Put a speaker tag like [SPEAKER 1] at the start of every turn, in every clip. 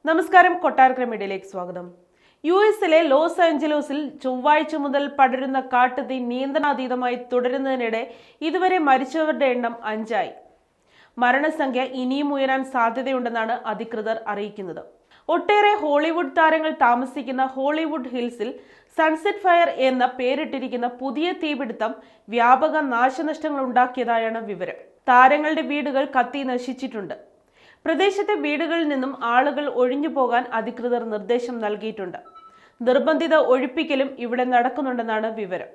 [SPEAKER 1] നമസ്കാരം, കൊട്ടാരക്കര മീഡിയയിലേക്ക് സ്വാഗതം. യുഎസിലെ ലോസ് ആഞ്ചലോസിൽ ചൊവ്വാഴ്ച മുതൽ പടരുന്ന കാട്ടുതീ നിയന്ത്രണാതീതമായി തുടരുന്നതിനിടെ ഇതുവരെ മരിച്ചവരുടെ എണ്ണം 5 ആയി. മരണസംഖ്യ ഇനിയും ഉയരാൻ സാധ്യതയുണ്ടെന്നാണ് അധികൃതർ അറിയിക്കുന്നത്. ഒട്ടേറെ ഹോളിവുഡ് താരങ്ങൾ താമസിക്കുന്ന ഹോളിവുഡ് ഹിൽസിൽ സൺസെറ്റ് ഫയർ എന്ന പേരിട്ടിരിക്കുന്ന പുതിയ തീപിടുത്തം വ്യാപക നാശനഷ്ടങ്ങൾ ഉണ്ടാക്കിയതായാണ് വിവരം. താരങ്ങളുടെ വീടുകൾ കത്തി നശിച്ചിട്ടുണ്ട്. പ്രദേശത്തെ വീടുകളിൽ നിന്നും ആളുകൾ ഒഴിഞ്ഞു പോകാൻ അധികൃതർ നിർദ്ദേശം നൽകിയിട്ടുണ്ട്. നിർബന്ധിത ഒഴിപ്പിക്കലും ഇവിടെ നടക്കുന്നുണ്ടെന്നാണ് വിവരം.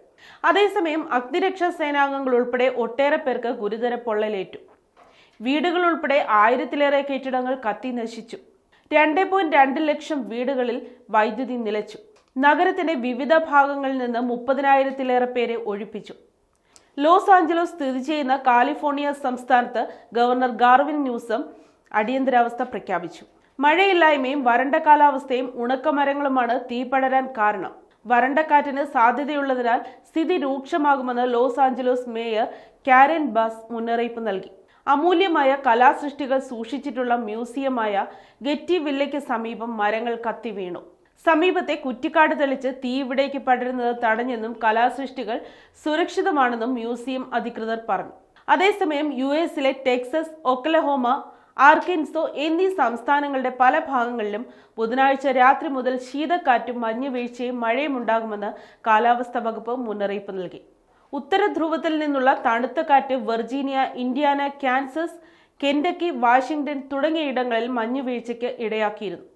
[SPEAKER 1] അതേസമയം അഗ്നിരക്ഷാ സേനാംഗങ്ങൾ ഉൾപ്പെടെ ഒട്ടേറെ പേർക്ക് ഗുരുതര പൊള്ളലേറ്റു. വീടുകൾ ഉൾപ്പെടെ 1000-ലേറെ കെട്ടിടങ്ങൾ കത്തി നശിച്ചു. 2.2 ലക്ഷം വീടുകളിൽ വൈദ്യുതി നിലച്ചു. നഗരത്തിന്റെ വിവിധ ഭാഗങ്ങളിൽ നിന്ന് 30,000-ലേറെ പേരെ ഒഴിപ്പിച്ചു. ലോസ് ആഞ്ചലോസ് സ്ഥിതി ചെയ്യുന്ന കാലിഫോർണിയ സംസ്ഥാനത്ത് ഗവർണർ ഗാർവിൻ ന്യൂസം അടിയന്തരാവസ്ഥ പ്രഖ്യാപിച്ചു. മഴയില്ലായ്മയും വരണ്ട കാലാവസ്ഥയും ഉണക്കമരങ്ങളുമാണ് തീ പടരാൻ കാരണം. വരണ്ടക്കാറ്റിന് സാധ്യതയുള്ളതിനാൽ സ്ഥിതി രൂക്ഷമാകുമെന്ന് ലോസ് ആഞ്ചലോസ് മേയർ കാരൻ ബാസ് മുന്നറിയിപ്പ് നൽകി. അമൂല്യമായ കലാസൃഷ്ടികൾ സൂക്ഷിച്ചിട്ടുള്ള മ്യൂസിയമായ ഗെറ്റി വില്ലയ്ക്ക് സമീപം മരങ്ങൾ കത്തി വീണു. സമീപത്തെ കുറ്റിക്കാട് തെളിച്ച് തീ ഇവിടേക്ക് പടരുന്നത് തടഞ്ഞെന്നും കലാസൃഷ്ടികൾ സുരക്ഷിതമാണെന്നും മ്യൂസിയം അധികൃതർ പറഞ്ഞു. അതേസമയം യുഎസിലെ ടെക്സസ്, ഒക്ലഹോമ, ആർക്കൻസോ എന്നീ സംസ്ഥാനങ്ങളുടെ പല ഭാഗങ്ങളിലും ബുധനാഴ്ച രാത്രി മുതൽ ശീതക്കാറ്റും മഞ്ഞുവീഴ്ചയും മഴയും ഉണ്ടാകുമെന്ന് കാലാവസ്ഥാ വകുപ്പ് മുന്നറിയിപ്പ് നൽകി. ഉത്തര ധ്രുവത്തിൽ നിന്നുള്ള തണുത്ത കാറ്റ് Virginia, Indiana, Kansas, Kentucky, Washington തുടങ്ങിയ ഇടങ്ങളിൽ മഞ്ഞുവീഴ്ചയ്ക്ക് ഇടയാക്കിയിരുന്നു.